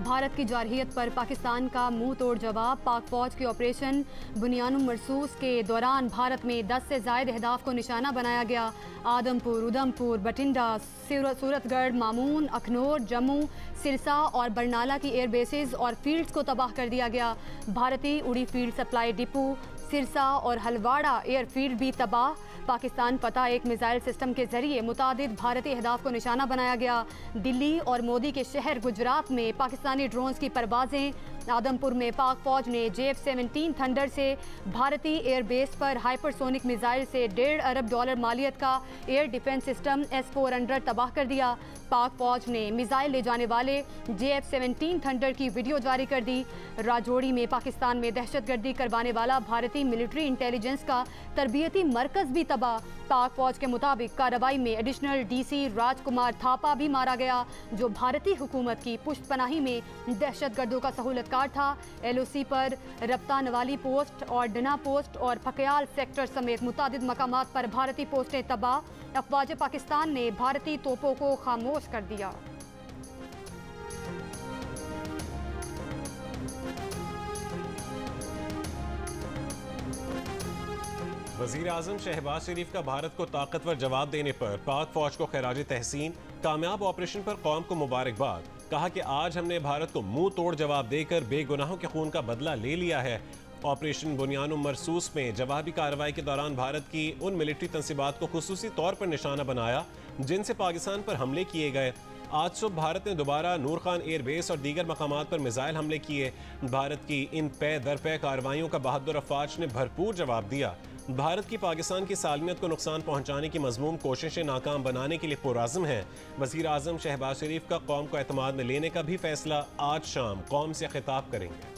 भारत की जारहियत पर पाकिस्तान का मुंह तोड़ जवाब। पाक फौज के ऑपरेशन बुनियानुम मरसूस के दौरान भारत में 10 से ज़ायद अहदाफ को निशाना बनाया गया। आदमपुर, उधमपुर, बठिंडा, सूरतगढ़, मामून, अखनौर, जम्मू, सिरसा और बरनाला की एयर बेसेस और फील्ड्स को तबाह कर दिया गया। भारतीय उड़ी फील्ड सप्लाई डिपो, सिरसा और हलवाड़ा एयरफील्ड भी तबाह। पाकिस्तान पता एक मिसाइल सिस्टम के जरिए मुतादिद भारतीय अहदाफ को निशाना बनाया गया। दिल्ली और मोदी के शहर गुजरात में पाकिस्तानी ड्रोन्स की परवाजें। आदमपुर में पाक फौज ने JF-17 थंडर से भारतीय एयरबेस पर हाइपरसोनिक मिसाइल से $1.5 अरब मालियत का एयर डिफेंस सिस्टम S-400 तबाह कर दिया। पाक फौज ने मिसाइल ले जाने वाले JF-17 थंडर की वीडियो जारी कर दी। राजौरी में पाकिस्तान में दहशतगर्दी करवाने वाला भारतीय मिलिट्री इंटेलिजेंस का तरबियती मरकज भी तबाह। पाक फौज के मुताबिक कार्रवाई में एडिशनल DC राजकुमार थापा भी मारा गया, जो भारतीय हुकूमत की पुष्टपनाही में दहशतगर्दों का सहूलतकार था। LOC पर रब्ता नवाली पोस्ट और डना पोस्ट और फकयाल सेक्टर समेत मुतादिद मकामात पर भारतीय पोस्टें तबाह। अफवाज पाकिस्तान ने भारतीय तोपों को खामोश कर दिया। वज़ीर आज़म शहबाज शरीफ का भारत को ताकतवर जवाब देने पर पाक फौज को खैराज तहसीन। कामयाब ऑपरेशन पर कौम को मुबारकबाद। कहा कि आज हमने भारत को मुंह तोड़ जवाब देकर बेगुनाहों के खून का बदला ले लिया है। ऑपरेशन बुनियानुम मरसूस में जवाबी कार्रवाई के दौरान भारत की उन मिलिट्री तंसीबात को खुसूसी तौर पर निशाना बनाया जिनसे पाकिस्तान पर हमले किए गए। आज सुबह भारत ने दोबारा नूर खान एयरबेस और दीगर मकामात पर मिसाइल हमले किए। भारत की इन पे दर पे कार्रवाइयों का बहादुर अफवाज ने भरपूर जवाब दिया। भारत की पाकिस्तान की सालमियत को नुकसान पहुंचाने की मज़मूम कोशिशें नाकाम बनाने के लिए पुरआज़म है। वज़ीर आज़म शहबाज शरीफ का कौम को एतमाद में लेने का भी फैसला आज शाम कौम से खिताब करेंगे।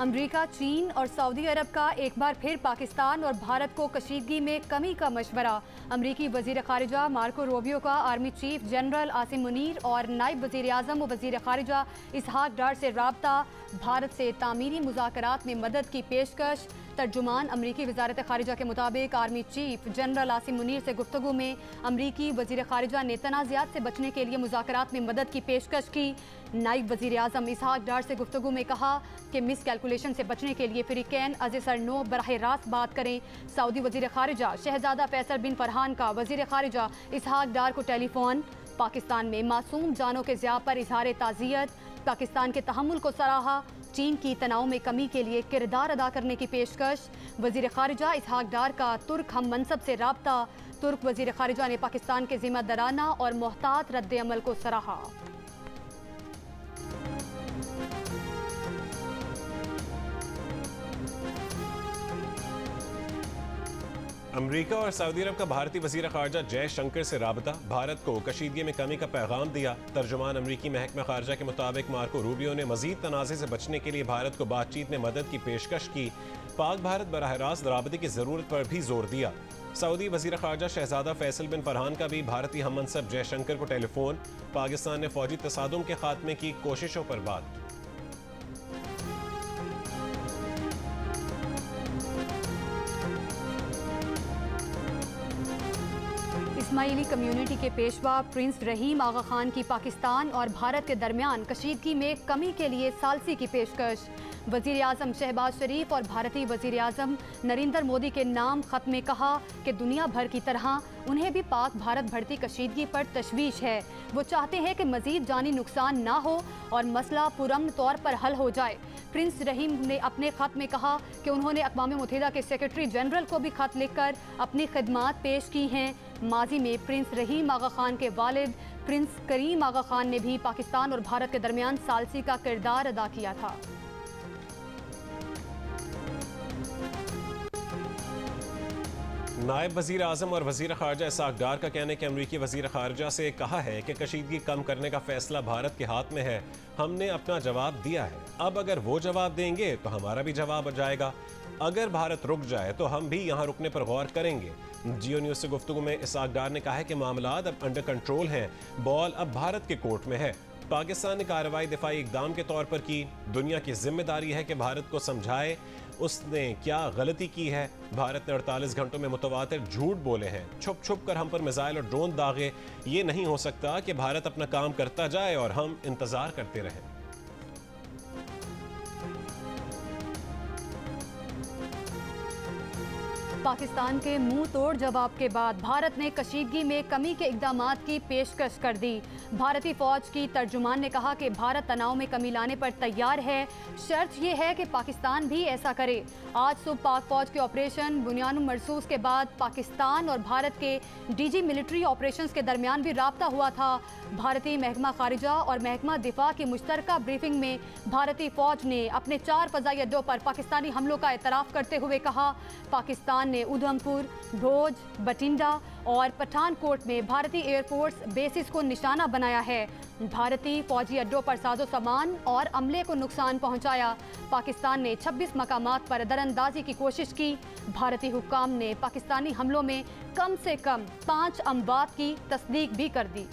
अमरीका, चीन और सऊदी अरब का एक बार फिर पाकिस्तान और भारत को कशीदगी में कमी का मशवरा। अमरीकी वज़ीर ख़ारिजा मार्को रूबियो का army chief general Asim Munir और नायब वज़ीर आज़म व वज़ीर ख़ारिजा इसहाक डार से राब्ता। भारत से तामीरी मुज़ाकरात में मदद की पेशकश। तर्जुमान अमरीकी वज़ारत ख़ारिजा के मुताबिक army chief general Asim Munir से गुफ्तगू में अमरीकी वज़ीर ख़ारिजा ने तनाज़ात से बचने के लिए मुज़ाकरात में मदद की पेशकश की। नायब वज़ीर आज़म इसहाक डार से गुफ्तगू में कहा कि मिस कैलकुलेशन से बचने के लिए फ़रीक़ैन अज़-ए-सर-नो बराह रास्त बात करें। सऊदी वज़ीर ख़ारिजा शहज़ादा फैसल बिन फरहान का वज़ीर ख़ारिजा इसहाक डार को टेलीफोन। पाकिस्तान में मासूम जानों के ज़िया पर इज़हार ताज़ियत। पाकिस्तान के तहम्मुल को सराहा। चीन की तनाव में कमी के लिए किरदार अदा करने की पेशकश। वज़ीर ख़ारिजा इसहाक डार का तुर्क हम मनसब से राब्ता। तुर्क वज़ीर ख़ारिजा ने पाकिस्तान के ज़िम्मेदाराना और मोहतात रद्द अमल को सराहा। अमरीका और सऊदी अरब का भारतीय वज़ीर ख़ारिजा जयशंकर से राबता। भारत को कशीदगी में कमी का पैगाम दिया। तर्जुमान अमरीकी महकमा ख़ारिजा के मुताबिक मार्को रूबियो ने मज़ीद तनाज़े से बचने के लिए भारत को बातचीत में मदद की पेशकश की। पाक भारत बराह रास्त राबते की ज़रूरत पर भी जोर दिया। सऊदी वज़ीर ख़ारिजा शहज़ादा फैसल बिन फरहान का भी भारतीय हम मनसब जयशंकर को टेलीफोन। पाकिस्तान ने फ़ौजी तसादुम के खात्मे की कोशिशों पर बात की। इस्माइली कम्युनिटी के पेशवा प्रिंस रहीम आगा खान की पाकिस्तान और भारत के दरमियान कशीदगी में कमी के लिए सालसी की पेशकश। वज़ीर आज़म शहबाज शरीफ और भारतीय वज़ीर आज़म नरेंद्र मोदी के नाम ख़त में कहा कि दुनिया भर की तरह उन्हें भी पाक भारत बढ़ती कशीदगी पर तशवीश है। वो चाहते हैं कि मज़ीद जानी नुकसान ना हो और मसला पुरअमन तौर पर हल हो जाए। प्रिंस रहीम ने अपने ख़त में कहा कि उन्होंने अक़वाम मुत्तहिदा के सेक्रेटरी जनरल को भी ख़त लिखकर अपनी खिदमात पेश की हैं। माजी में प्रिंस रहीम आगा खान के वालिद प्रिंस करीम आगा खान ने भी पाकिस्तान और भारत के दरमियान सालसी का किरदार अदा किया था। नायब वज़ीर आज़म और वज़ीर ख़ारिजा इसहाक डार का कहना है कि अमरीकी वज़ीर ख़ारिजा से कहा है कि कशीदगी कम करने का फ़ैसला भारत के हाथ में है। हमने अपना जवाब दिया है। अब अगर वो जवाब देंगे तो हमारा भी जवाब आ जाएगा। अगर भारत रुक जाए तो हम भी यहाँ रुकने पर गौर करेंगे। जियो न्यूज़ से गुफ्तगू में इसहाक डार ने कहा है कि मामलात अब अंडर कंट्रोल हैं। बॉल अब भारत के कोर्ट में है। पाकिस्तान ने कार्रवाई दिफाई इकदाम के तौर पर की। दुनिया की जिम्मेदारी है कि भारत को समझाए उसने क्या गलती की है? भारत ने 48 घंटों में मुतवातिर झूठ बोले हैं, छुप छुप कर हम पर मिसाइल और ड्रोन दागे। ये नहीं हो सकता कि भारत अपना काम करता जाए और हम इंतजार करते रहें। पाकिस्तान के मुंह तोड़ जवाब के बाद भारत ने कशीदगी में कमी के इक़दामात की पेशकश कर दी। भारतीय फौज की तर्जुमान ने कहा कि भारत तनाव में कमी लाने पर तैयार है, शर्त यह है कि पाकिस्तान भी ऐसा करे। आज सुबह पाक फौज के ऑपरेशन बुनियानुम मरसूस के बाद पाकिस्तान और भारत के डीजी मिलिट्री ऑपरेशंस के दरमियान भी राब्ता हुआ था। भारतीय महकमा खारिजा और महकमा दिफा की मुश्तरका ब्रीफिंग में भारतीय फौज ने अपने 4 फ़ज़ाई अड्डों पर पाकिस्तानी हमलों का एतराफ़ करते हुए कहा, पाकिस्तान ने उधमपुर, भोज, बठिंडा और पठानकोट में भारतीय एयरफोर्स बेसिस को निशाना बनाया है। भारतीय फौजी अड्डों पर साजो सामान और अमले को नुकसान पहुंचाया। पाकिस्तान ने 26 मकामात पर दरअंदाजी की कोशिश की। भारतीय हुक्काम ने पाकिस्तानी हमलों में कम से कम 5 अमवात की तस्दीक भी कर दी।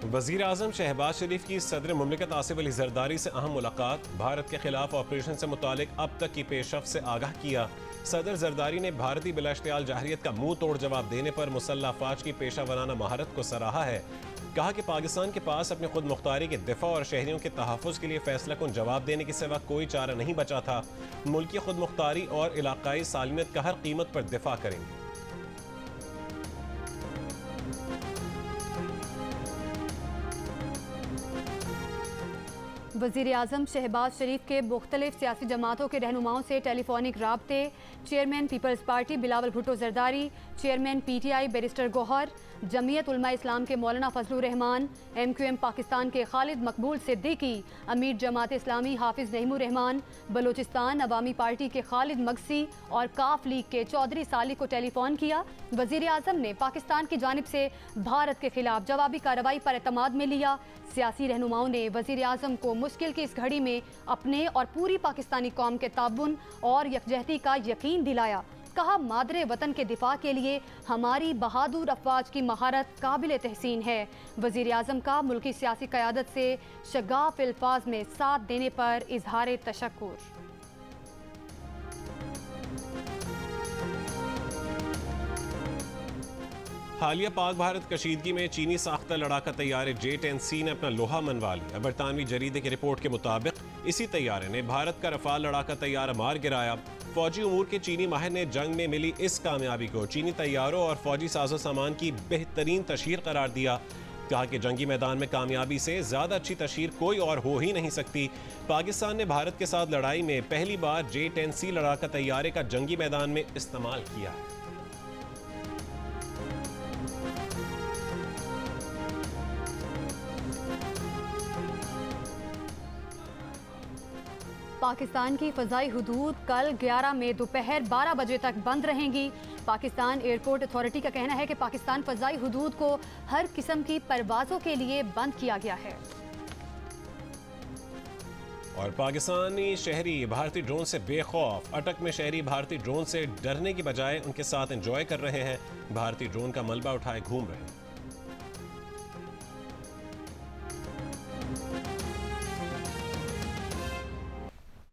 वज़ीर आज़म शहबाज शरीफ की सदर मुमलिकत आसिफ अली जरदारी से अहम मुलाकात। भारत के खिलाफ ऑपरेशन से मुतालिक अब तक की पेशरफ्त से आगाह किया। सदर जरदारी ने भारतीय बिलाश्तियाल जाहरियत का मुंह तोड़ जवाब देने पर मुसल्लह अफवाज की पेशा वराना महारत को सराहा है। कहा कि पाकिस्तान के पास अपनी खुद मुख्तारी के दिफा और शहरियों के तहफ़्फ़ुज़ के लिए फैसला कुन जवाब देने के सिवा कोई चारा नहीं बचा था। मुल्की खुद मुख्तारी और इलाकाई सालमियत का हर कीमत पर दिफा करेंगे। वज़ीर आज़म शहबाज शरीफ के मुख्तलिफ सियासी जमातों के रहनुमाओं से टेलीफोनिक राब्ते। Chairman Peoples Party Bilawal Bhutto Zardari, chairman PTI barrister Gohar, Jamiat Ulema Islam के मौलाना फजलुर रहमान, MQM पाकिस्तान के खालिद मकबूल सिद्दीकी, अमीर जमात इस्लामी हाफिज़ नईमुर रहमान, बलोचिस्तान अवामी पार्टी के खालिद मगसी और काफ लीग के चौधरी साली को टेलीफोन किया। वज़ीर आज़म ने पाकिस्तान की जानिब से भारत के खिलाफ जवाबी कार्रवाई पर एतमाद में लिया। सियासी रहनुमाओं ने वज़ीर आज़म को मुश्किल की इस घड़ी में अपने और पूरी पाकिस्तानी कौम के ताबुन और यकजहती का यकीन दिलाया। कहा, मादरे वतन के दिफा के लिए हमारी बहादुर अफवाज की महारत काबिल तहसीन है। वज़ीर आज़म का मुल्की सियासी क़यादत से शगाफ अल्फाज में साथ देने पर इजहार तशक्कुर। हालिया पाक भारत कशीदगी में चीनी साख्ता लड़ाका तैयारे J-10C ने अपना लोहा मनवा लिया। बरतानवी जरीदे की रिपोर्ट के मुताबिक इसी तैयारे ने भारत का रफाल लड़ाका तैयारा मार गिराया। फौजी उमूर के चीनी माहिर ने जंग में मिली इस कामयाबी को चीनी तैयारों और फौजी साजो सामान की बेहतरीन तशहीर करार दिया। कहा कि जंगी मैदान में कामयाबी से ज़्यादा अच्छी तशहीर कोई और हो ही नहीं सकती। पाकिस्तान ने भारत के साथ लड़ाई में पहली बार J-10C लड़ाका तैयारे का जंगी मैदान में इस्तेमाल किया है। पाकिस्तान की फ़ज़ाई हुदूद कल 11 मई दोपहर 12 बजे तक बंद रहेंगी। पाकिस्तान एयरपोर्ट अथॉरिटी का कहना है कि पाकिस्तान फ़ज़ाई हुदूद को हर किस्म की परवाज़ों के लिए बंद किया गया है। और पाकिस्तानी शहरी भारतीय ड्रोन से बेखौफ। अटक में शहरी भारतीय ड्रोन से डरने की बजाय उनके साथ एंजॉय कर रहे हैं। भारतीय ड्रोन का मलबा उठाए घूम रहे हैं।